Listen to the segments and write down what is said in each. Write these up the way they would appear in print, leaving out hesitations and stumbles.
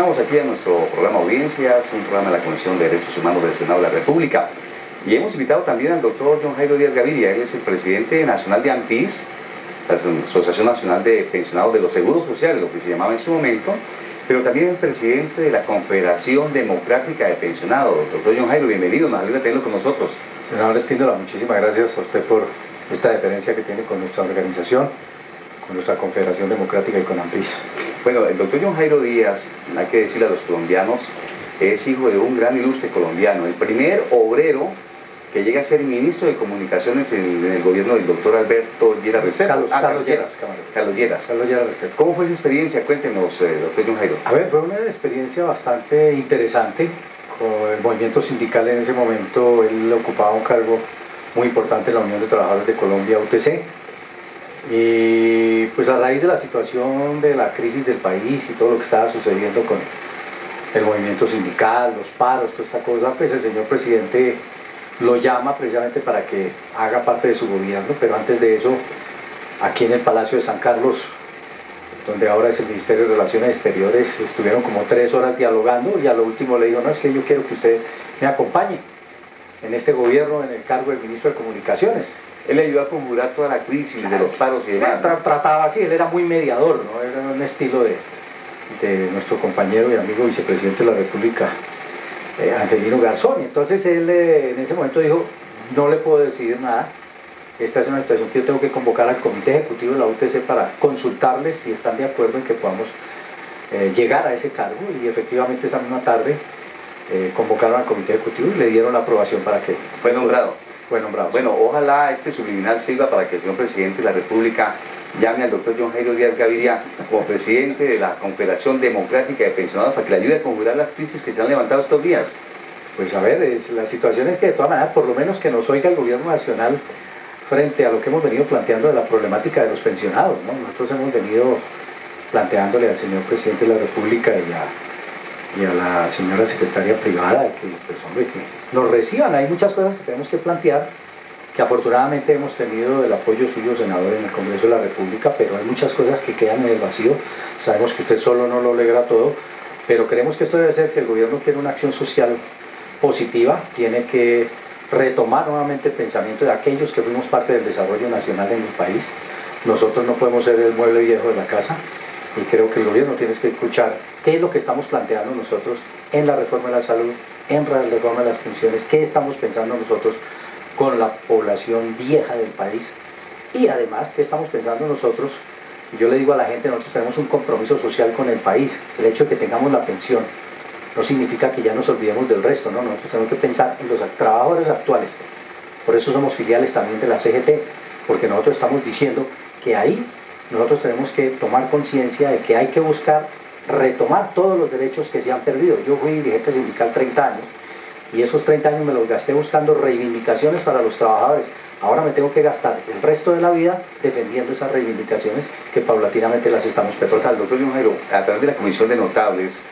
Continuamos aquí en nuestro programa Audiencias, un programa de la Comisión de Derechos Humanos del Senado de la República. Y hemos invitado también al doctor John Jairo Díaz Gaviria. Él es el presidente nacional de ANPIS, la Asociación Nacional de Pensionados de los Seguros Sociales, lo que se llamaba en su momento, pero también el presidente de la Confederación Democrática de Pensionados. Doctor John Jairo, bienvenido, nos alegra tenerlo con nosotros. Senador Espíndola, muchísimas gracias a usted por esta deferencia que tiene con nuestra organización, con nuestra Confederación Democrática y con ANPIS. Bueno, el doctor John Jairo Díaz, hay que decirle a los colombianos, es hijo de un gran ilustre colombiano, el primer obrero que llega a ser ministro de Comunicaciones en el gobierno del doctor Alberto Lleras Restrepo. Carlos Lleras. Carlos Lleras Restrepo. ¿Cómo fue esa experiencia? Cuéntenos, doctor John Jairo. A ver, fue una experiencia bastante interesante con el movimiento sindical en ese momento. Él ocupaba un cargo muy importante en la Unión de Trabajadores de Colombia, UTC. Y pues a raíz de la situación de la crisis del país y todo lo que estaba sucediendo con el movimiento sindical, los paros, toda esta cosa, pues el señor presidente lo llama precisamente para que haga parte de su gobierno, pero antes de eso, aquí en el Palacio de San Carlos, donde ahora es el Ministerio de Relaciones Exteriores, estuvieron como 3 horas dialogando y a lo último le dijo, no, es que yo quiero que usted me acompañe en este gobierno en el cargo de ministro de Comunicaciones. Él le ayudó a conjurar toda la crisis de los paros y demás. Trataba así, él era muy mediador, ¿no? Era un estilo de nuestro compañero y amigo vicepresidente de la República, Angelino Garzón. Entonces él en ese momento dijo, no le puedo decidir nada, esta es una situación que yo tengo que convocar al Comité Ejecutivo de la UTC para consultarles si están de acuerdo en que podamos llegar a ese cargo, y efectivamente esa misma tarde convocaron al Comité Ejecutivo y le dieron la aprobación para que fue nombrado. Bueno, ojalá este subliminal sirva para que el señor presidente de la República llame al doctor John Jairo Díaz Gaviria como presidente de la Confederación Democrática de Pensionados para que le ayude a conjurar las crisis que se han levantado estos días. Pues a ver, la situación es que de todas maneras, por lo menos que nos oiga el gobierno nacional frente a lo que hemos venido planteando de la problemática de los pensionados, ¿no? Nosotros hemos venido planteándole al señor presidente de la República y a la señora secretaria privada que, pues hombre, que nos reciban. Hay muchas cosas que tenemos que plantear, que afortunadamente hemos tenido el apoyo suyo, senador, en el Congreso de la República, pero hay muchas cosas que quedan en el vacío. Sabemos que usted solo no lo logra todo, pero creemos que esto debe ser, si el gobierno quiere una acción social positiva, tiene que retomar nuevamente el pensamiento de aquellos que fuimos parte del desarrollo nacional en el país. Nosotros no podemos ser el mueble viejo de la casa, y creo que el gobierno tiene que escuchar qué es lo que estamos planteando nosotros en la reforma de la salud, en la reforma de las pensiones, qué estamos pensando nosotros con la población vieja del país, y además qué estamos pensando nosotros. Yo le digo a la gente, nosotros tenemos un compromiso social con el país. El hecho de que tengamos la pensión no significa que ya nos olvidemos del resto, ¿no? Nosotros tenemos que pensar en los trabajadores actuales. Por eso somos filiales también de la CGT, porque nosotros estamos diciendo que ahí nosotros tenemos que tomar conciencia de que hay que buscar retomar todos los derechos que se han perdido. Yo fui dirigente sindical 30 años y esos 30 años me los gasté buscando reivindicaciones para los trabajadores. Ahora me tengo que gastar el resto de la vida defendiendo esas reivindicaciones que paulatinamente las estamos perdiendo. Doctor John Jairo, a través de la Comisión de Notables,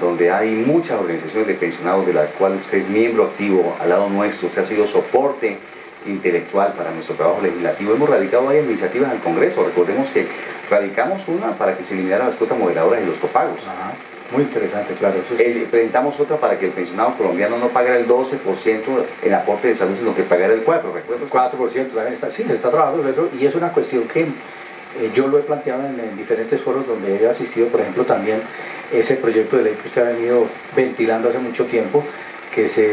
donde hay muchas organizaciones de pensionados, de la cual usted es miembro activo al lado nuestro, usted ha sido soporte intelectual para nuestro trabajo legislativo, hemos radicado varias iniciativas al Congreso. Recordemos que radicamos una para que se eliminaran las cuotas moderadoras y los copagos. Ajá. Muy interesante, claro. Eso sí. Presentamos otra para que el pensionado colombiano no pagara el 12% en aporte de salud, sino que pagara el 4%, ¿recuerdas? 4% también está, sí, se está trabajando eso, y es una cuestión que yo lo he planteado en diferentes foros donde he asistido. Por ejemplo, también ese proyecto de ley que usted ha venido ventilando hace mucho tiempo, que se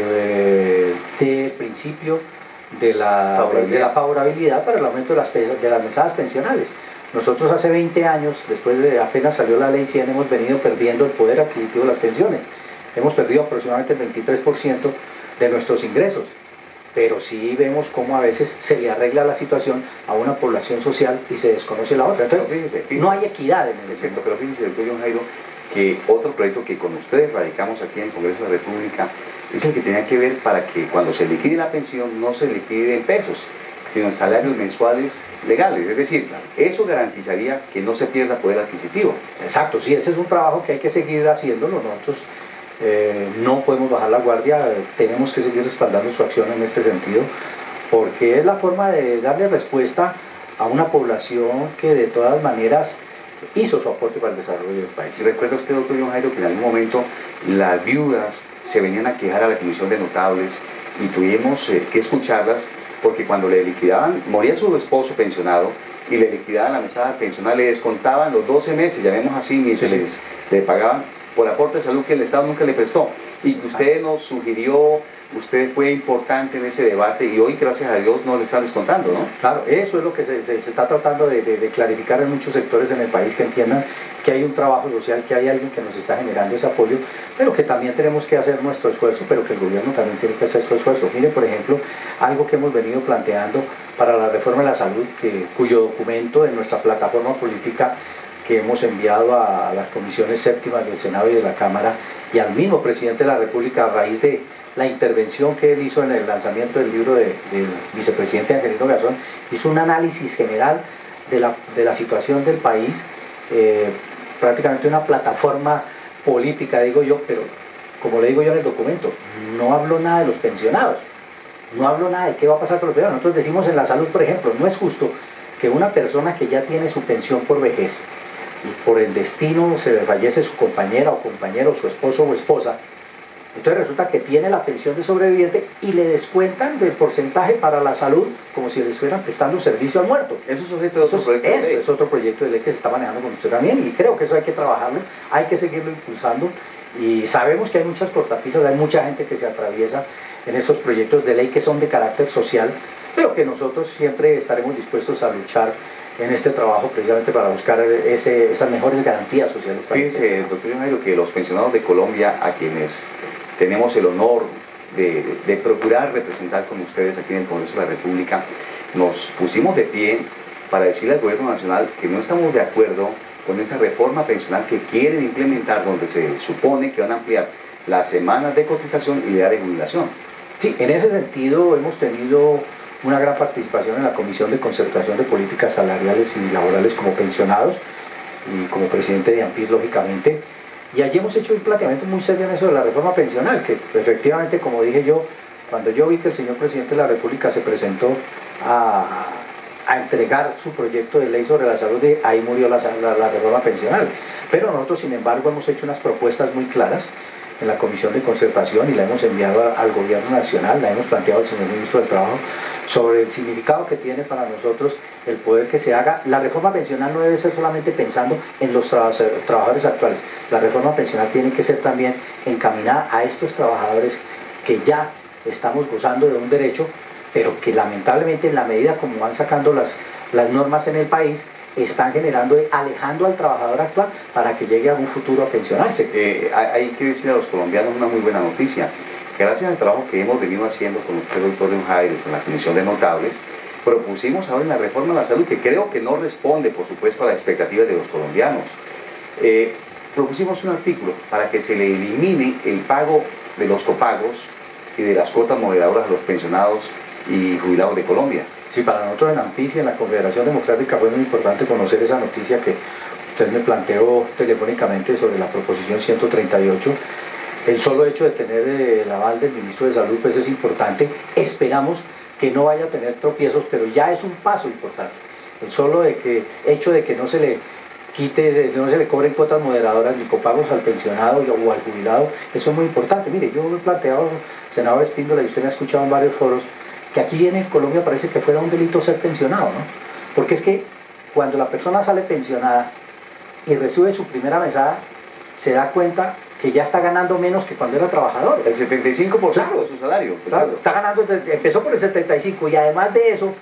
dé principio de la favorabilidad para el aumento de las mesadas pensionales. Nosotros hace 20 años, después de apenas salió la ley 100, hemos venido perdiendo el poder adquisitivo de las pensiones. Hemos perdido aproximadamente el 23% de nuestros ingresos, pero sí vemos cómo a veces se le arregla la situación a una población social y se desconoce la otra. Entonces, fíjense, no hay equidad en el sector. Pero fíjense, doctor John Jairo, que otro proyecto que con ustedes radicamos aquí en el Congreso de la República es el que tenía que ver para que cuando se liquide la pensión no se liquide en pesos, sino en salarios mensuales legales. Es decir, eso garantizaría que no se pierda poder adquisitivo. Exacto, sí, ese es un trabajo que hay que seguir haciéndolo. Nosotros no podemos bajar la guardia, tenemos que seguir respaldando su acción en este sentido, porque es la forma de darle respuesta a una población que de todas maneras hizo su aporte para el desarrollo del país. ¿Y recuerda usted, doctor John Jairo, que en algún momento las viudas se venían a quejar a la Comisión de Notables y tuvimos que escucharlas porque cuando le liquidaban, moría su esposo pensionado y le liquidaban la mesada pensional, le descontaban los 12 meses, llamemos así, mientras le pagaban por aporte de salud que el Estado nunca le prestó? Y que usted nos sugirió, usted fue importante en ese debate y hoy, gracias a Dios, no le están descontando, ¿no? Claro, eso es lo que se está tratando de clarificar en muchos sectores en el país, que entiendan que hay un trabajo social, que hay alguien que nos está generando ese apoyo, pero que también tenemos que hacer nuestro esfuerzo, pero que el gobierno también tiene que hacer su esfuerzo. Mire, por ejemplo, algo que hemos venido planteando para la reforma de la salud, cuyo documento en nuestra plataforma política que hemos enviado a las comisiones séptimas del Senado y de la Cámara y al mismo presidente de la República a raíz de la intervención que él hizo en el lanzamiento del libro del vicepresidente Angelino Garzón, hizo un análisis general de la situación del país, prácticamente una plataforma política, digo yo, pero como le digo yo en el documento, no habló nada de los pensionados, no habló nada de qué va a pasar con los pensionados. Nosotros decimos en la salud, por ejemplo, no es justo que una persona que ya tiene su pensión por vejez y por el destino se le fallece su compañera o compañero, su esposo o esposa, entonces resulta que tiene la pensión de sobreviviente y le descuentan del porcentaje para la salud como si le estuvieran prestando servicio al muerto. Eso es objeto de otro proyecto de ley. Eso es otro proyecto de ley que se está manejando con usted también, y creo que eso hay que trabajarlo, hay que seguirlo impulsando, y sabemos que hay muchas cortapisas, hay mucha gente que se atraviesa en esos proyectos de ley que son de carácter social, pero que nosotros siempre estaremos dispuestos a luchar en este trabajo precisamente para buscar esas mejores garantías sociales. Fíjese, doctor Jairo, que los pensionados de Colombia, a quienes tenemos el honor de procurar representar con ustedes aquí en el Congreso de la República, nos pusimos de pie para decirle al gobierno nacional que no estamos de acuerdo con esa reforma pensional que quieren implementar, donde se supone que van a ampliar las semanas de cotización y la edad de jubilación. Sí, en ese sentido hemos tenido una gran participación en la Comisión de Concertación de Políticas Salariales y Laborales como pensionados y como presidente de AMPIS, lógicamente, y allí hemos hecho un planteamiento muy serio en eso de la reforma pensional, que efectivamente, como dije yo, cuando yo vi que el señor presidente de la República se presentó a entregar su proyecto de ley sobre la salud, ahí murió la reforma pensional. Pero nosotros, sin embargo, hemos hecho unas propuestas muy claras en la Comisión de Concertación y la hemos enviado al Gobierno Nacional, la hemos planteado al señor Ministro del Trabajo, sobre el significado que tiene para nosotros el poder que se haga. La reforma pensional no debe ser solamente pensando en los trabajadores actuales, la reforma pensional tiene que ser también encaminada a estos trabajadores que ya estamos gozando de un derecho, pero que lamentablemente en la medida como van sacando las normas en el país, están alejando al trabajador actual para que llegue a un futuro a pensionarse. Hay que decir a los colombianos una muy buena noticia. Gracias al trabajo que hemos venido haciendo con usted, doctor John Jairo, con la Comisión de Notables, propusimos ahora en la reforma de la salud, que creo que no responde, por supuesto, a las expectativas de los colombianos. Propusimos un artículo para que se le elimine el pago de los copagos y de las cuotas moderadoras a los pensionados y jubilados de Colombia. Sí, para nosotros en AMPIS y en la Confederación Democrática fue muy importante conocer esa noticia que usted me planteó telefónicamente sobre la proposición 138. El solo hecho de tener el aval del Ministro de Salud pues es importante. Esperamos que no vaya a tener tropiezos, pero ya es un paso importante. El solo hecho de que no se le no se le cobren cuotas moderadoras ni copagos al pensionado o al jubilado, eso es muy importante. Mire, yo me he planteado, senador Espíndola, y usted me ha escuchado en varios foros, que aquí en Colombia parece que fuera un delito ser pensionado, ¿no? Porque es que cuando la persona sale pensionada y recibe su primera mesada, se da cuenta que ya está ganando menos que cuando era trabajador. El 75% claro, de su salario. Claro, está ganando, empezó por el 75% y además de eso,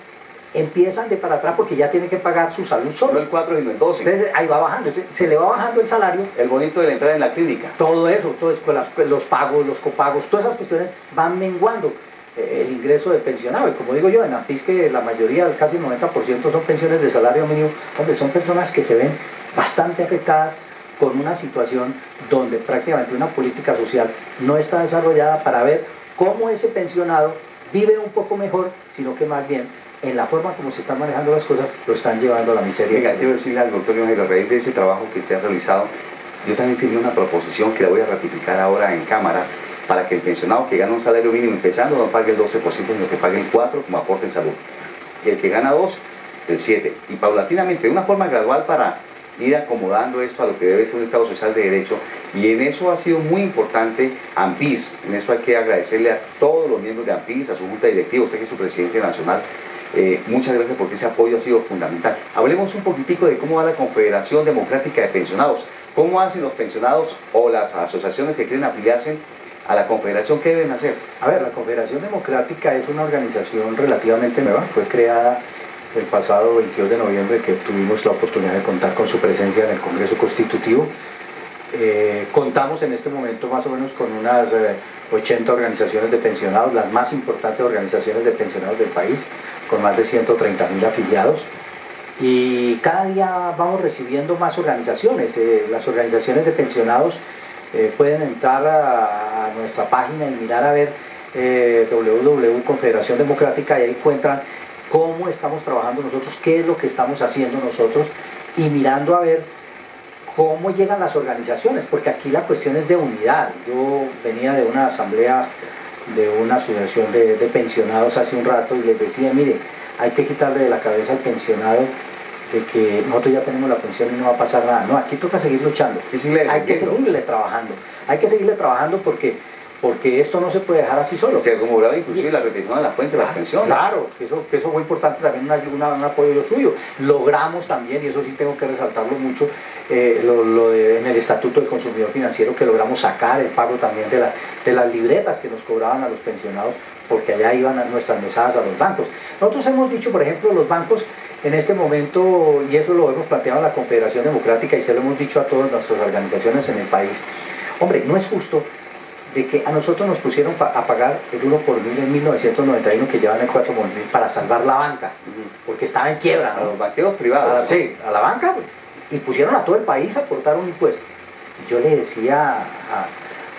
empiezan de para atrás porque ya tiene que pagar su salud solo. No el 4 sino el 12. Entonces ahí va bajando, entonces, se le va bajando el salario. El bonito de la entrada en la clínica. Todo eso, los pagos, los copagos, todas esas cuestiones van menguando el ingreso del pensionado. Y como digo yo, en AMPIS que la mayoría, casi el 90% son pensiones de salario mínimo, donde son personas que se ven bastante afectadas con una situación donde prácticamente una política social no está desarrollada para ver cómo ese pensionado vive un poco mejor, sino que más bien en la forma como se están manejando las cosas lo están llevando a la miseria. Venga, quiero decirle al doctor John Jairo, a raíz de ese trabajo que usted ha realizado, yo también firmé una proposición que la voy a ratificar ahora en Cámara, para que el pensionado que gana un salario mínimo empezando no pague el 12%, sino que pague el 4% como aporte en salud. Y el que gana 2, el 7%. Y paulatinamente, de una forma gradual para ir acomodando esto a lo que debe ser un Estado social de derecho, y en eso ha sido muy importante AMPIS. En eso hay que agradecerle a todos los miembros de AMPIS, a su junta directiva, usted que es su presidente nacional. Muchas gracias porque ese apoyo ha sido fundamental. Hablemos un poquitico de cómo va la Confederación Democrática de Pensionados. ¿Cómo hacen los pensionados o las asociaciones que quieren afiliarse a la Confederación? ¿Qué deben hacer? A ver, la Confederación Democrática es una organización relativamente nueva. Fue creada el pasado 22 de noviembre, que tuvimos la oportunidad de contar con su presencia en el Congreso Constitutivo. Contamos en este momento más o menos con unas 80 organizaciones de pensionados, las más importantes organizaciones de pensionados del país, con más de 130.000 afiliados. Y cada día vamos recibiendo más organizaciones. Las organizaciones de pensionados pueden entrar a nuestra página y mirar a ver www.confederación democrática, y ahí encuentran cómo estamos trabajando nosotros, qué es lo que estamos haciendo nosotros, y mirando a ver cómo llegan las organizaciones, porque aquí la cuestión es de unidad. Yo venía de una asamblea de una asociación de pensionados hace un rato y les decía, mire, hay que quitarle de la cabeza al pensionado de que nosotros ya tenemos la pensión y no va a pasar nada. No, aquí toca seguir luchando, hay que seguirle trabajando porque esto no se puede dejar así solo. Se acumulaba inclusive la retención a la fuente de las pensiones. Claro, que eso fue importante, también un apoyo suyo. Logramos también, y eso sí tengo que resaltarlo mucho, en el Estatuto del Consumidor Financiero, que logramos sacar el pago también de las libretas que nos cobraban a los pensionados, porque allá iban nuestras mesadas a los bancos. Nosotros hemos dicho, por ejemplo, los bancos en este momento, y eso lo hemos planteado en la Confederación Democrática y se lo hemos dicho a todas nuestras organizaciones en el país, hombre, no es justo de que a nosotros nos pusieron a pagar el 1 por 1000 en 1991, que llevan el 4 por 1000 para salvar la banca, porque estaba en quiebra, ¿no? A los banqueros privados. Sí, a la banca, y pusieron a todo el país a aportar un impuesto. Yo le decía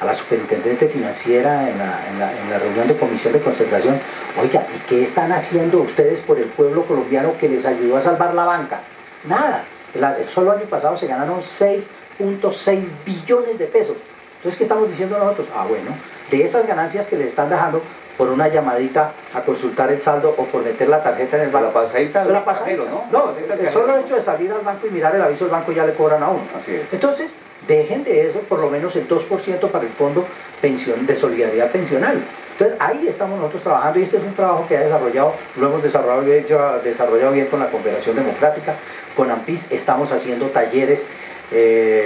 a la superintendente financiera en la reunión de comisión de concertación, oiga, ¿y qué están haciendo ustedes por el pueblo colombiano que les ayudó a salvar la banca? Nada. El solo año pasado se ganaron 6.6 billones de pesos. Entonces, ¿qué estamos diciendo nosotros? Ah, bueno, de esas ganancias que les están dejando por una llamadita a consultar el saldo o por meter la tarjeta en el banco. La pasadita, ¿no? No, el solo hecho de salir al banco y mirar el aviso del banco ya le cobran a uno. Así es. Entonces, dejen de eso, por lo menos el 2% para el Fondo de Solidaridad Pensional. Entonces, ahí estamos nosotros trabajando, y este es un trabajo que lo hemos desarrollado bien con la Confederación Democrática, con AMPIS. Estamos haciendo talleres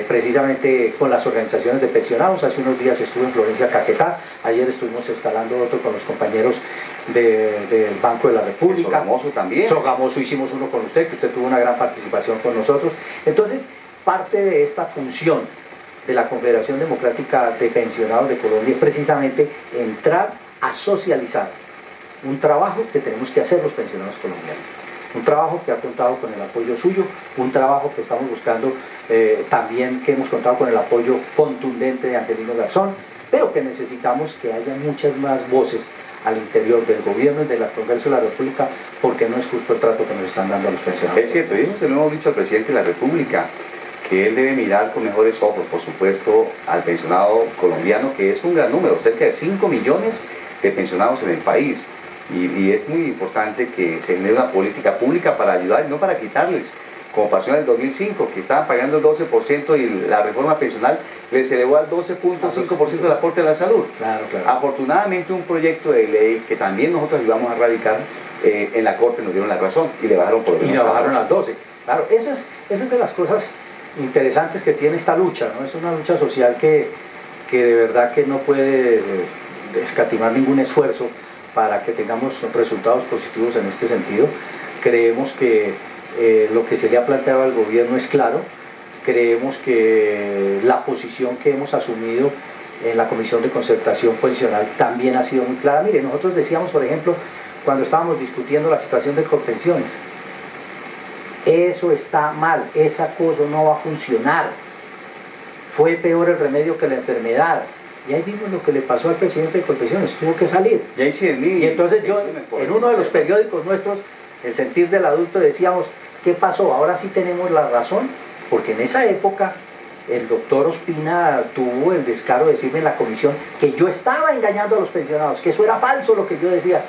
precisamente con las organizaciones de pensionados. Hace unos días estuve en Florencia, Caquetá. Ayer estuvimos instalando otro con los compañeros del Banco de la República. Sogamoso también. Sogamoso hicimos uno con usted, que usted tuvo una gran participación con nosotros. Entonces, parte de esta función de la Confederación Democrática de Pensionados de Colombia es precisamente entrar a socializar un trabajo que tenemos que hacer los pensionados colombianos. Un trabajo que ha contado con el apoyo suyo, un trabajo que estamos buscando también, que hemos contado con el apoyo contundente de Angelino Garzón, pero que necesitamos que haya muchas más voces al interior del gobierno y del Congreso de la República, porque no es justo el trato que nos están dando a los pensionados. Es cierto, y eso se lo hemos dicho al presidente de la República, que él debe mirar con mejores ojos, por supuesto, al pensionado colombiano, que es un gran número, cerca de 5 millones de pensionados en el país. Y es muy importante que se genere una política pública para ayudar y no para quitarles, como pasó en el 2005, que estaban pagando el 12% y la reforma pensional les elevó al 12.5% del aporte de la salud. Claro. Afortunadamente, un proyecto de ley que también nosotros ayudamos a radicar, en la Corte nos dieron la razón y le bajaron por lo menos. Y le bajaron al 12. Claro, eso es de las cosas interesantes que tiene esta lucha, ¿no? Es una lucha social que de verdad que no puede escatimar ningún esfuerzo para que tengamos resultados positivos en este sentido. Creemos que lo que se le ha planteado al gobierno es claro. Creemos que la posición que hemos asumido en la Comisión de Concertación Pensional también ha sido muy clara. Mire, nosotros decíamos, por ejemplo, cuando estábamos discutiendo la situación de Colpensiones, eso está mal, esa cosa no va a funcionar, fue peor el remedio que la enfermedad. Y ahí vimos lo que le pasó al presidente de Colpensiones, tuvo que salir. Y hay 100.000. Y entonces yo, en uno de los periódicos nuestros, El Sentir del Adulto, decíamos, ¿qué pasó? Ahora sí tenemos la razón, porque en esa época el doctor Ospina tuvo el descaro de decirme en la comisión que yo estaba engañando a los pensionados, que eso era falso lo que yo decía.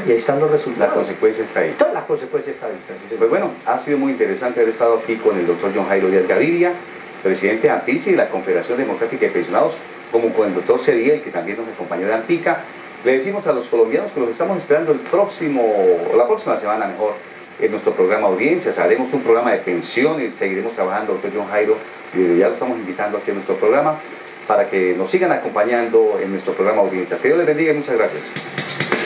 Y ahí están los La resultados. consecuencia está ahí. Toda la consecuencia está vista. Sí, Pues bueno, ha sido muy interesante haber estado aquí con el doctor John Jairo Díaz Gaviria, presidente de ANPIS y de la Confederación Democrática de Pensionados, como con el doctor Cediel, que también nos acompañó de ANPICA. Le decimos a los colombianos que los estamos esperando la próxima semana mejor, en nuestro programa Audiencias. Haremos un programa de pensiones, seguiremos trabajando, doctor John Jairo, y ya lo estamos invitando aquí a nuestro programa para que nos sigan acompañando en nuestro programa Audiencias. Que Dios les bendiga y muchas gracias.